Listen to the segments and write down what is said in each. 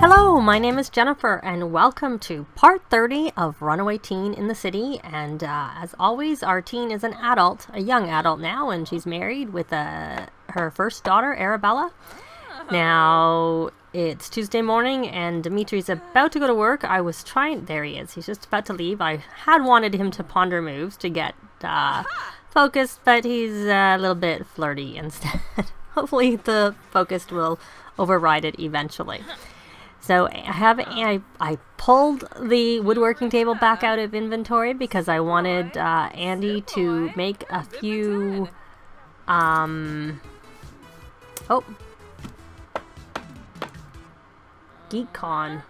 Hello, my name is Jennifer, and welcome to part 30 of Runaway Teen in the City. And as always, our teen is an adult, a young adult now, and she's married with her first daughter, Arabella. Now, it's Tuesday morning, and Dimitri's about to go to work. There he is. He's just about to leave. I had wanted him to ponder moves to get focused, but he's a little bit flirty instead. Hopefully the focused will override it eventually. So I pulled the woodworking table back out of inventory because I wanted Andi to make a few Geekcon.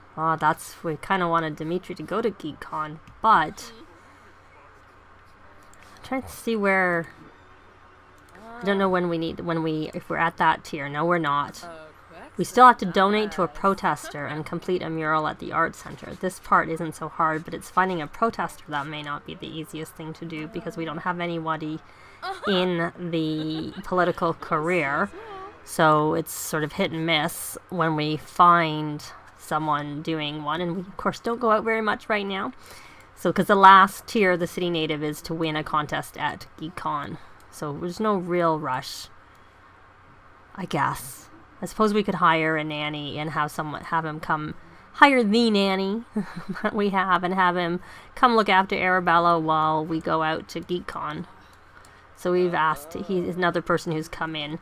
We kind of wanted Dimitri to go to Geekcon, but I'm trying to see where. I don't know if we're at that tier. No, we're not. We still have to donate to a protester and complete a mural at the art center. This part isn't so hard, but it's finding a protester that may not be the easiest thing to do because we don't have anybody in the political career. So it's sort of hit and miss when we find someone doing one, and we of course don't go out very much right now. So because the last tier, the city native, is to win a contest at Geekcon. So there's no real rush, I guess. I suppose we could hire a nanny and have him come hire the nanny that we have and have him come look after Arabella while we go out to Geekcon. So we've asked, he's another person who's come in.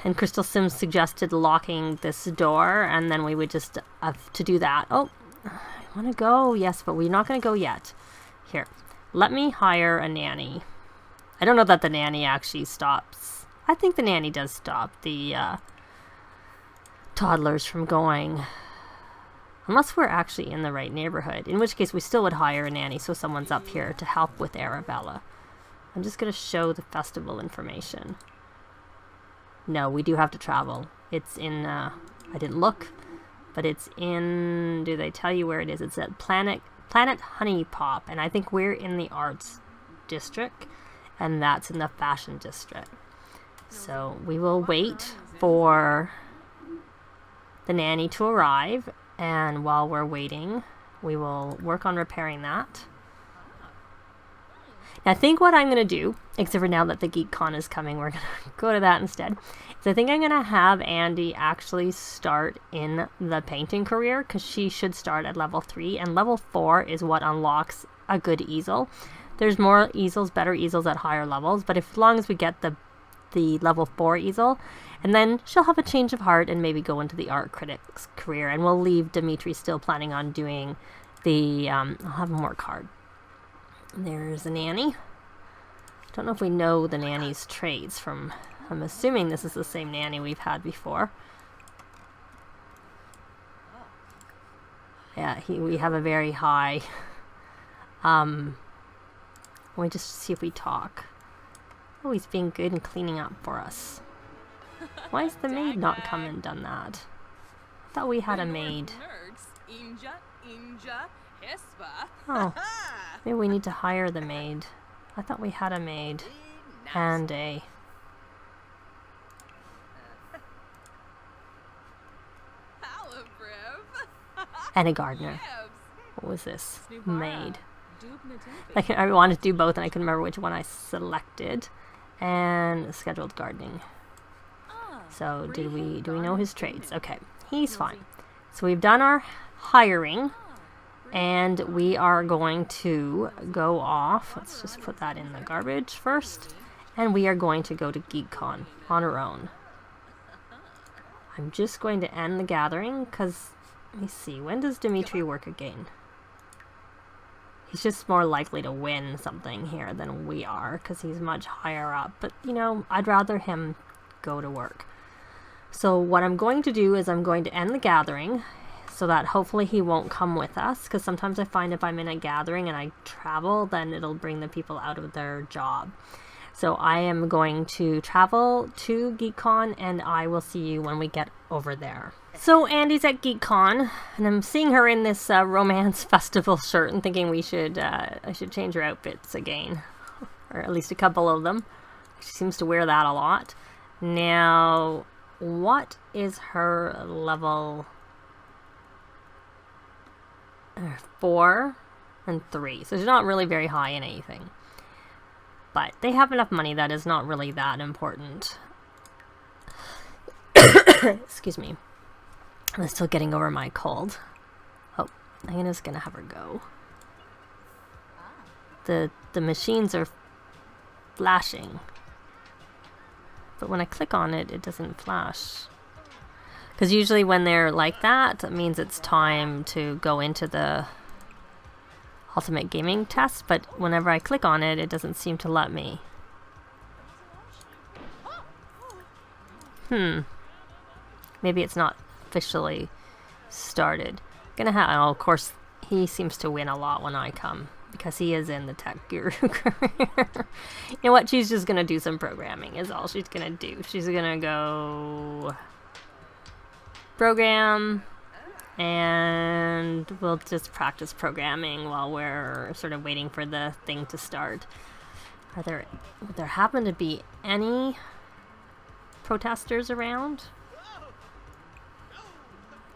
And Crystal Sims suggested locking this door, and then we would just have to do that. Oh, I want to go. Yes, but we're not going to go yet. Here, let me hire a nanny. I don't know that the nanny actually stops. I think the nanny does stop the toddlers from going. Unless we're actually in the right neighborhood. In which case we still would hire a nanny so someone's up here to help with Arabella. I'm just going to show the festival information. No, we do have to travel. It's in, I didn't look, but it's in, do they tell you where it is? It's at Planet Honey Pop, and I think we're in the arts district, and that's in the fashion district. So we will wait for the nanny to arrive, and while we're waiting, we will work on repairing that. Now, I think what I'm going to do, except for now that the Geekcon is coming, we're going to go to that instead. So I think I'm going to have Andi actually start in the painting career, because she should start at level 3, and level 4 is what unlocks a good easel. There's more easels, better easels at higher levels, but as long as we get the level 4 easel, and then she'll have a change of heart and maybe go into the art critic's career, and we'll leave Dimitri still planning on doing the I'll have one more card. There's a nanny. Don't know if we know the nanny's traits from, I'm assuming this is the same nanny we've had before. Yeah, we have a very high let me just see if we talk. Oh, he's being good and cleaning up for us. Why has the maid not come and done that? I thought we had a maid. Oh, maybe we need to hire the maid. I thought we had a maid and a gardener. What was this? Maid. I wanted to do both, and I couldn't remember which one I selected. And scheduled gardening. So do we know his traits? Okay, he's fine. So we've done our hiring, and we are going to go off. Let's just put that in the garbage first, and we are going to go to Geekcon on our own. I'm just going to end the gathering because, let me see, when does Dimitri work again? He's just more likely to win something here than we are because he's much higher up. But, you know, I'd rather him go to work. So what I'm going to do is I'm going to end the gathering so that hopefully he won't come with us, because sometimes I find if I'm in a gathering and I travel, then it'll bring the people out of their job. So I am going to travel to Geekcon, and I will see you when we get over there. So Andi's at Geekcon, and I'm seeing her in this romance festival shirt and thinking I should change her outfits again, or at least a couple of them. She seems to wear that a lot. Now, what is her level? 4 and 3. So she's not really very high in anything. But they have enough money that is not really that important. Excuse me. I'm still getting over my cold. Oh, I'm just gonna have her go. The machines are flashing. But when I click on it, it doesn't flash. Because usually when they're like that, it means it's time to go into the ultimate gaming test. But whenever I click on it, it doesn't seem to let me. Maybe it's not officially started. Gonna have, oh, of course, he seems to win a lot when I come. Because he is in the tech guru career. You know what? She's just gonna do some programming is all she's gonna do. She's gonna go program, and we'll just practice programming while we're sort of waiting for the thing to start. Would there happen to be any protesters around?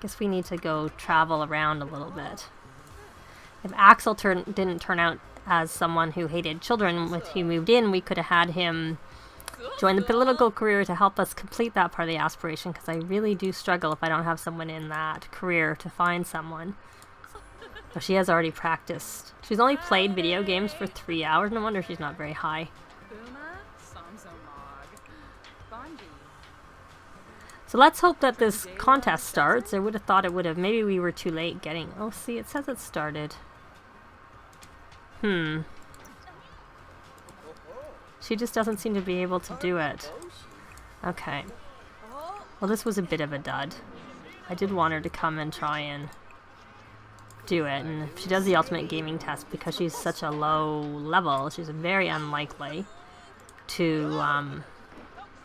Guess we need to go travel around a little bit. If Axel didn't turn out as someone who hated children when he moved in, we could have had him join the political career to help us complete that part of the aspiration, because I really do struggle if I don't have someone in that career to find someone. Oh, she has already practiced. She's only played video games for 3 hours. No wonder she's not very high. So let's hope that this contest starts. I would have thought it would have. Maybe we were too late getting... Oh, see, it says it started. She just doesn't seem to be able to do it. Okay. Well, this was a bit of a dud. I did want her to come and try and do it. And if she does the ultimate gaming test, because she's such a low level, she's very unlikely to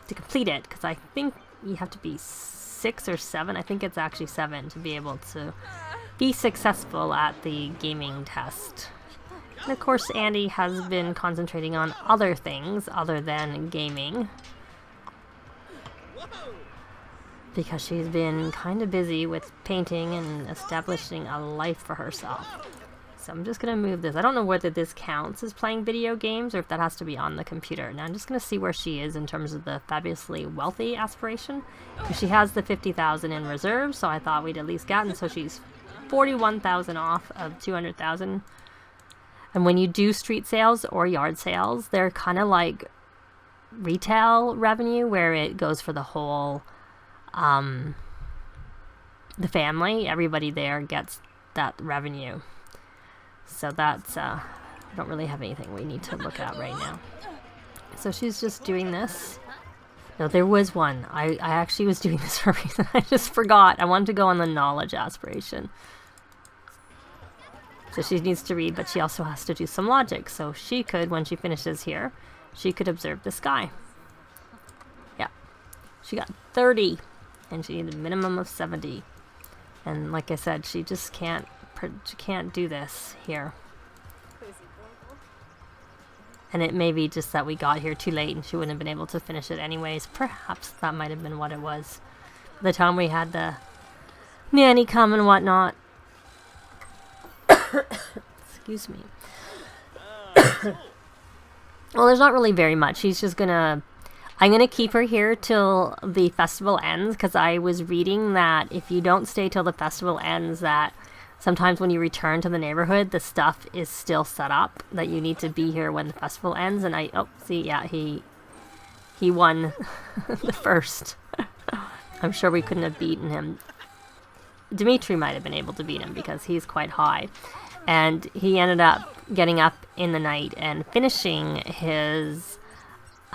complete it. Because I think you have to be 6 or 7. I think it's actually 7 to be able to be successful at the gaming test. And of course, Andi has been concentrating on other things other than gaming, because she's been kind of busy with painting and establishing a life for herself. So I'm just going to move this. I don't know whether this counts as playing video games or if that has to be on the computer. Now I'm just going to see where she is in terms of the fabulously wealthy aspiration. She has the 50,000 in reserve, so I thought we'd at least gotten. So she's 41,000 off of 200,000. And when you do street sales or yard sales, they're kind of like retail revenue, where it goes for the whole, the family. Everybody there gets that revenue. So that's, I don't really have anything we need to look at right now. So she's just doing this. No, there was one. I actually was doing this for a reason. I just forgot. I wanted to go on the knowledge aspiration. So she needs to read, but she also has to do some logic. So she could, when she finishes here, she could observe the sky. Yeah. She got 30, and she needed a minimum of 70. And like I said, she just can't do this here. And it may be just that we got here too late and she wouldn't have been able to finish it anyways. Perhaps that might have been what it was. By the time we had the nanny come and whatnot. Excuse me. Well, there's not really very much. She's just gonna... I'm gonna keep her here till the festival ends, because I was reading that if you don't stay till the festival ends, that sometimes when you return to the neighborhood, the stuff is still set up, that you need to be here when the festival ends. And I... Oh, see, yeah, he won the first. I'm sure we couldn't have beaten him. Dimitri might have been able to beat him because he's quite high. And he ended up getting up in the night and finishing his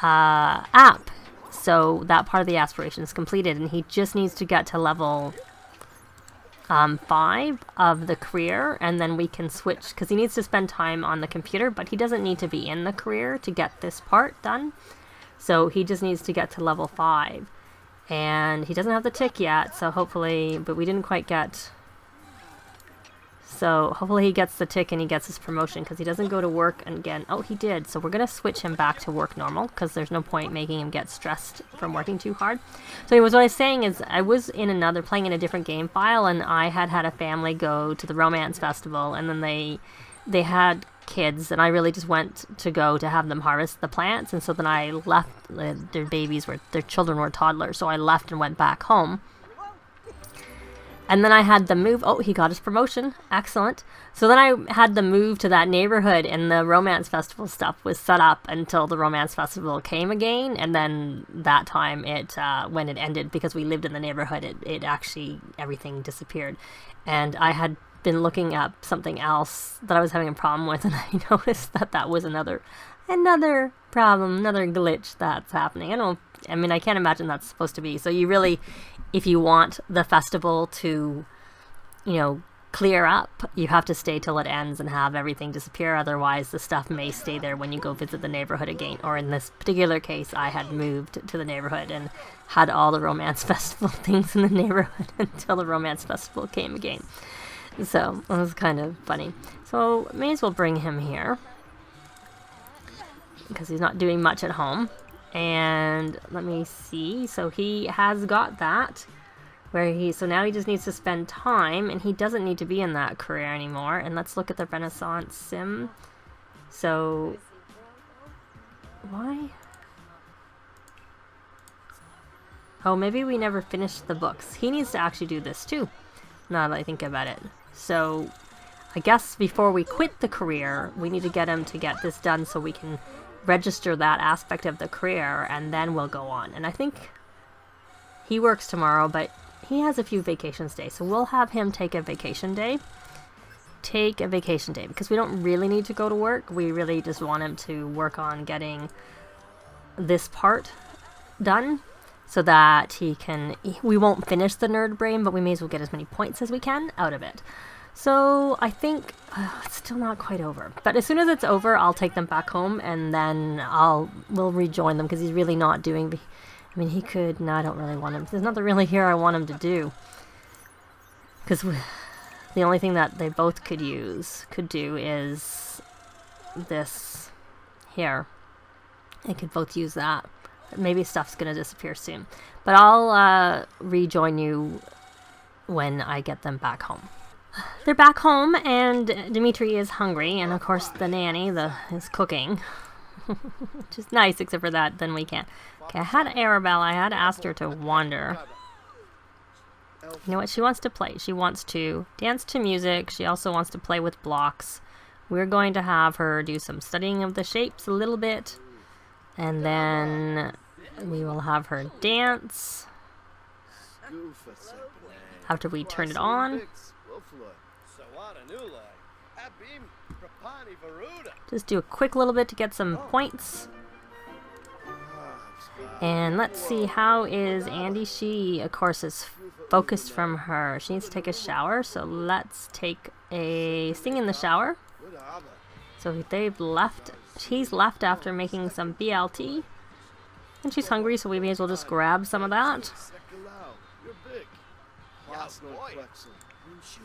app. So that part of the aspiration is completed, and he just needs to get to level 5 of the career, and then we can switch, because he needs to spend time on the computer, but he doesn't need to be in the career to get this part done. So he just needs to get to level 5. And he doesn't have the tick yet, so hopefully, but we didn't quite get So hopefully he gets the tick and he gets his promotion, because he doesn't go to work again. Oh, he did. So we're going to switch him back to work normal, because there's no point making him get stressed from working too hard. So anyways, what I was saying is I was playing in a different game file, and I had a family go to the romance festival, and then they had kids, and I really just went to go to have them harvest the plants. And so then I left. Their children were toddlers, so I left and went back home. And then I had them move. Oh, he got his promotion. Excellent. So then I had them move to that neighborhood, and the romance festival stuff was set up until the romance festival came again. And then that time when it ended, because we lived in the neighborhood, it actually, everything disappeared. And I had been looking up something else that I was having a problem with, and I noticed that was another problem, another glitch that's happening. I can't imagine that's supposed to be. So you really, if you want the festival to, clear up, you have to stay till it ends and have everything disappear. Otherwise, the stuff may stay there when you go visit the neighborhood again. Or in this particular case, I had moved to the neighborhood and had all the romance festival things in the neighborhood until the romance festival came again. So it was kind of funny. So may as well bring him here, because he's not doing much at home. And let me see. So he has got that. So now he just needs to spend time, and he doesn't need to be in that career anymore. And let's look at the Renaissance sim. So why? Oh, maybe we never finished the books. He needs to actually do this too, now that I think about it. So I guess before we quit the career, we need to get him to get this done so we can register that aspect of the career, and then we'll go on. And I think he works tomorrow, but he has a few vacation days, so we'll have him take a vacation day. Because we don't really need to go to work. We really just want him to work on getting this part done, so that we won't finish the nerd brain, but we may as well get as many points as we can out of it. So I think it's still not quite over, but as soon as it's over, I'll take them back home, and then we'll rejoin them, because he's really not doing. He could. No, I don't really want him. There's nothing really here I want him to do, because the only thing that they both could do is this here. They could both use that. Maybe stuff's gonna disappear soon, but I'll rejoin you when I get them back home. They're back home, and Dimitri is hungry, and of course the nanny is cooking, which is nice, except for that then we can't. Okay, I had Arabelle. I had asked her to wander. You know what? She wants to play. She wants to dance to music. She also wants to play with blocks. We're going to have her do some studying of the shapes a little bit, and then we will have her dance after we turn it on. Just do a quick little bit to get some points. And let's see, how is Andi? She, of course, is focused from her. She needs to take a shower, so let's take a sing in the shower. So they've left. She's left after making some BLT. And she's hungry, so we may as well just grab some of that.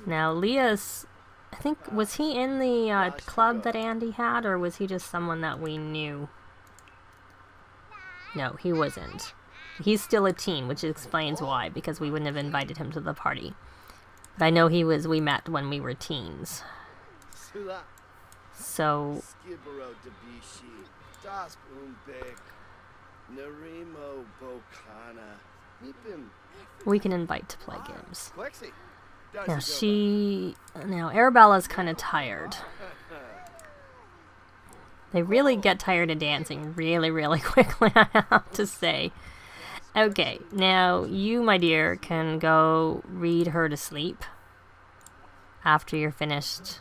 Now, Leah's, I think, was he in the club that Andi had, or was he just someone that we knew? No, he wasn't. He's still a teen, which explains why, because we wouldn't have invited him to the party. But I know we met when we were teens. So we can invite to play games. Now Arabella's kind of tired. They really get tired of dancing really, really quickly, I have to say. Okay, now you, my dear, can go read her to sleep after you're finished.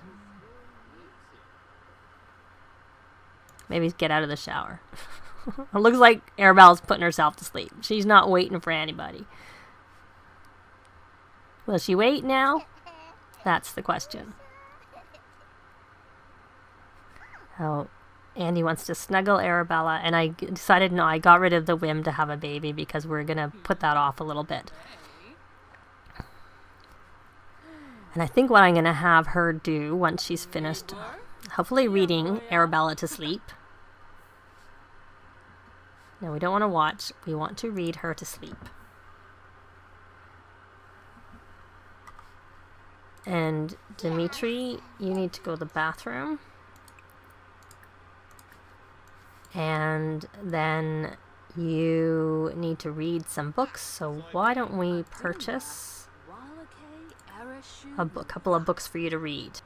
Maybe get out of the shower. It looks like Arabella's putting herself to sleep. She's not waiting for anybody. Will she wait now? That's the question. Oh, Andi wants to snuggle Arabella, and I decided no, I got rid of the whim to have a baby because we're going to put that off a little bit. And I think what I'm going to have her do once she's finished, hopefully reading Arabella to sleep. No, we don't want to watch. We want to read her to sleep. And Dimitri, you need to go to the bathroom. And then you need to read some books. So why don't we purchase a couple of books for you to read?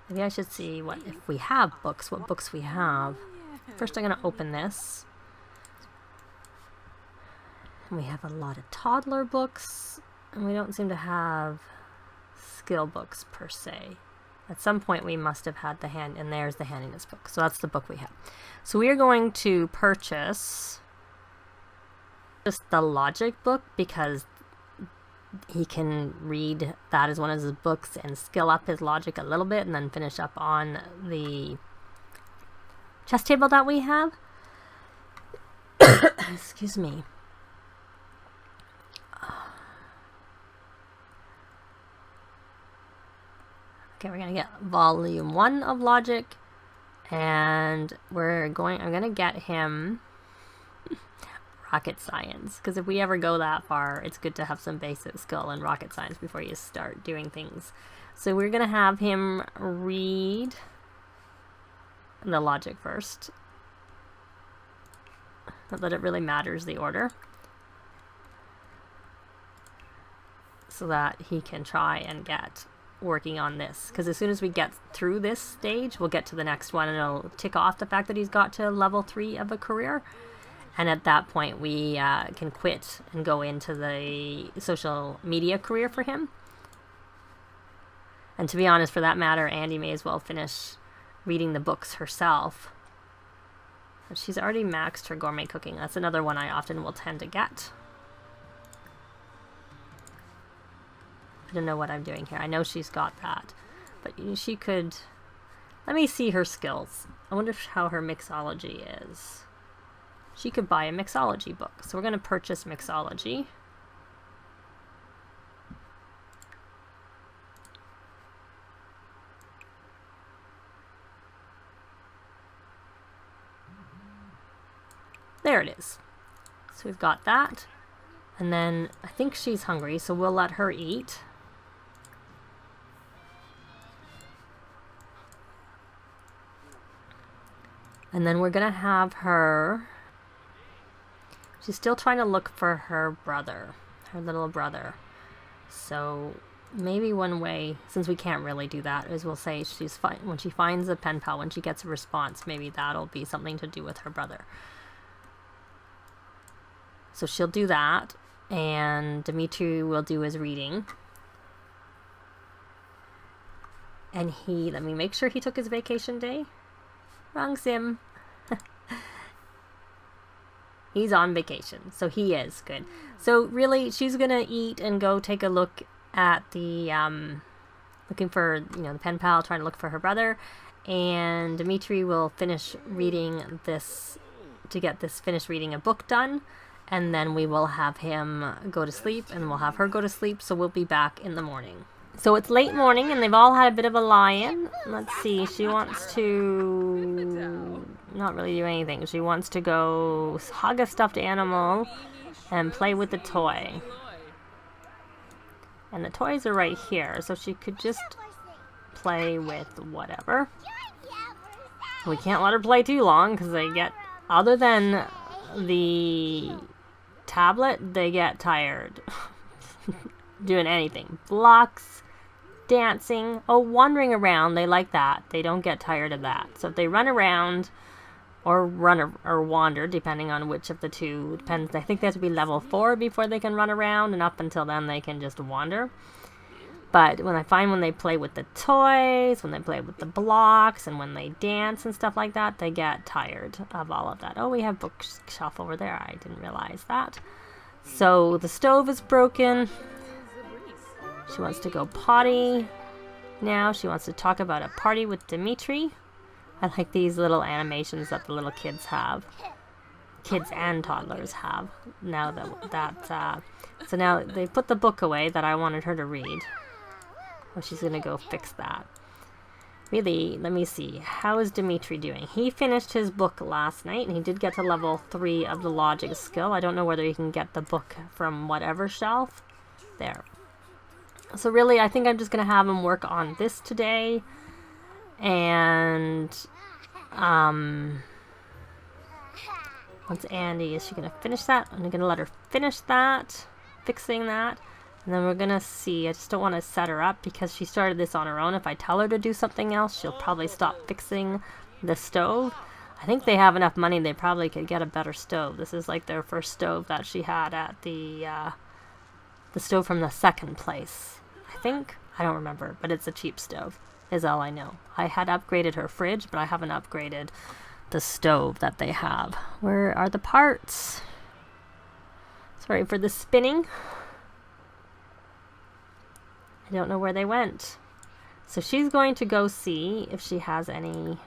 Maybe I should see if we have books, what books we have. First I'm going to open this. And we have a lot of toddler books, and we don't seem to have skill books per se. At some point we must have had and there's the handiness book. So that's the book we have. So we are going to purchase just the logic book because he can read that as one of his books and skill up his logic a little bit and then finish up on the chess table that we have. Excuse me. Okay, we're going to get volume 1 of logic, and I'm going to get him rocket science, because if we ever go that far, it's good to have some basic skill in rocket science before you start doing things. So we're going to have him read the logic first. Not that it really matters the order. So that he can try and get working on this. Because as soon as we get through this stage, we'll get to the next one and it'll tick off the fact that he's got to level 3 of a career. And at that point, we can quit and go into the social media career for him. And to be honest, for that matter, Andi may as well finish reading the books herself. She's already maxed her gourmet cooking. That's another one I often will tend to get. I don't know what I'm doing here. I know she's got that. But she could... Let me see her skills. I wonder how her mixology is. She could buy a mixology book. So we're going to purchase mixology. There it is. So we've got that. And then I think she's hungry, so we'll let her eat. And then we're going to have her... She's still trying to look for her brother, her little brother. So maybe one way, since we can't really do that, is we'll say she's when she finds a pen pal, when she gets a response, maybe that'll be something to do with her brother. So she'll do that, and Dimitri will do his reading. And let me make sure he took his vacation day. Wrong sim. He's on vacation, so he is good. So really, she's gonna eat and go take a look at the looking for the pen pal, trying to look for her brother, and Dimitri will finish reading this to get this finished reading a book done, and then we will have him go to sleep, and we'll have her go to sleep. So we'll be back in the morning. So it's late morning, and they've all had a bit of a lie-in. Let's see, she wants to not really do anything. She wants to go hug a stuffed animal and play with the toy. And the toys are right here, so she could just play with whatever. We can't let her play too long, because they get, other than the tablet, they get tired. Doing anything. Blocks, dancing, wandering around, they like that. They don't get tired of that. So if they run around or wander, depending on which of the two, depends. I think they have to be level 4 before they can run around, and up until then they can just wander. But when they play with the toys, when they play with the blocks, and when they dance and stuff like that, they get tired of all of that. Oh, we have bookshelf over there. I didn't realize that. So the stove is broken. She wants to go potty. Now she wants to talk about a party with Dimitri. I like these little animations that the little kids have. kids and toddlers have now so now they put the book away that I wanted her to read. Well, she's gonna go fix that. Really, let me see. How is Dimitri doing? He finished his book last night, and he did get to level 3 of the logic skill. I don't know whether he can get the book from whatever shelf. There. So really, I think I'm just going to have him work on this today. And, what's Andi? Is she going to finish that? I'm going to let her finish that, fixing that. And then we're going to see. I just don't want to set her up because she started this on her own. If I tell her to do something else, she'll probably stop fixing the stove. I think they have enough money. They probably could get a better stove. This is like their first stove that she had at the stove from the second place. I think. I don't remember, but it's a cheap stove is all I know. I had upgraded her fridge, but I haven't upgraded the stove that they have. Where are the parts? Sorry for the spinning. I don't know where they went. So she's going to go see if she has any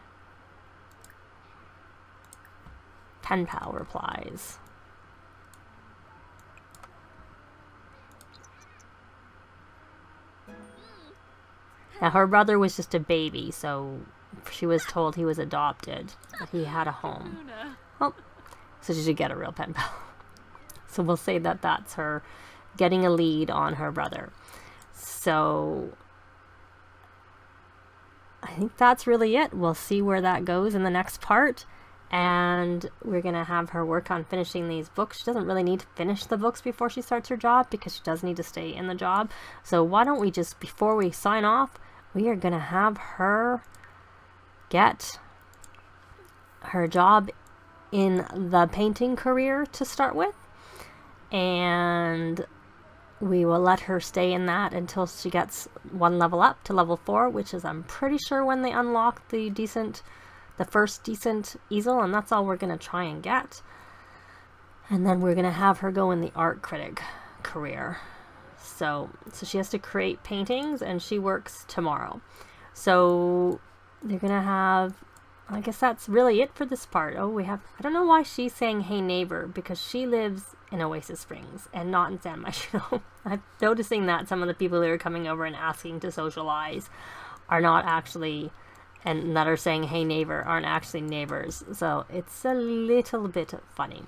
pen pal replies. Now her brother was just a baby, so she was told he was adopted. But he had a home. Oh, so she should get a real pen pal. So we'll say that that's her getting a lead on her brother. So I think that's really it. We'll see where that goes in the next part. And we're going to have her work on finishing these books. She doesn't really need to finish the books before she starts her job because she does need to stay in the job. So why don't we just, before we sign off, we are going to have her get her job in the painting career to start with. And we will let her stay in that until she gets one level up to level 4, which is, I'm pretty sure, when they unlock the first decent easel, and that's all we're going to try and get. And then we're going to have her go in the art critic career. So she has to create paintings, and she works tomorrow. So they're going to have, I guess that's really it for this part. Oh, I don't know why she's saying hey neighbor, because she lives in Oasis Springs and not in San Myshuno. I'm noticing that some of the people who are coming over and asking to socialize are not actually, and that are saying hey neighbor, aren't actually neighbors. So it's a little bit funny.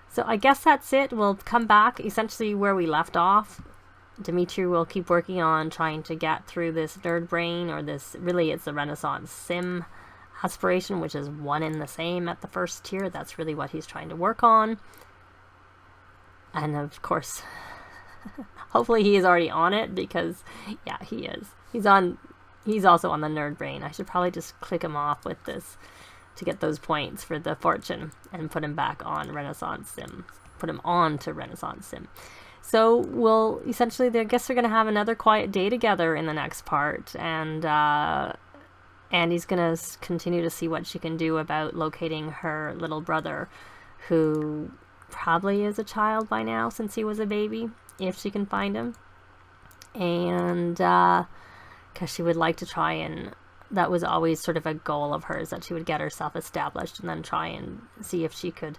So I guess that's it. We'll come back essentially where we left off. Dimitri will keep working on trying to get through this nerd brain, or this, really it's the Renaissance sim aspiration, which is one in the same at the first tier. That's really what he's trying to work on. And of course, hopefully he is already on it, because yeah, he is. He's also on the nerd brain. I should probably just click him off with this to get those points for the fortune and put him back on Renaissance sim. Put him on to Renaissance sim. So we'll essentially, I guess they're going to have another quiet day together in the next part. And Andi's going to continue to see what she can do about locating her little brother, who probably is a child by now since he was a baby, if she can find him. And because she would like to try, and that was always sort of a goal of hers, that she would get herself established and then try and see if she could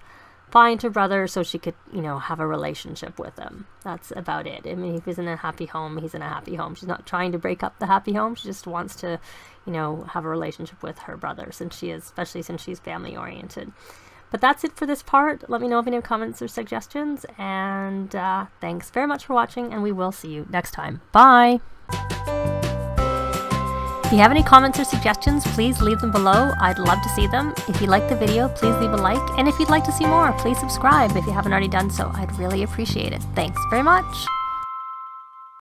find her brother so she could, have a relationship with him. That's about it. I mean, if he's in a happy home, he's in a happy home. She's not trying to break up the happy home. She just wants to, have a relationship with her brother, especially since she's family oriented. But that's it for this part. Let me know if you have any comments or suggestions. And thanks very much for watching, and we will see you next time. Bye! If you have any comments or suggestions, please leave them below. I'd love to see them. If you like the video, please leave a like. And if you'd like to see more, please subscribe if you haven't already done so. I'd really appreciate it. Thanks very much.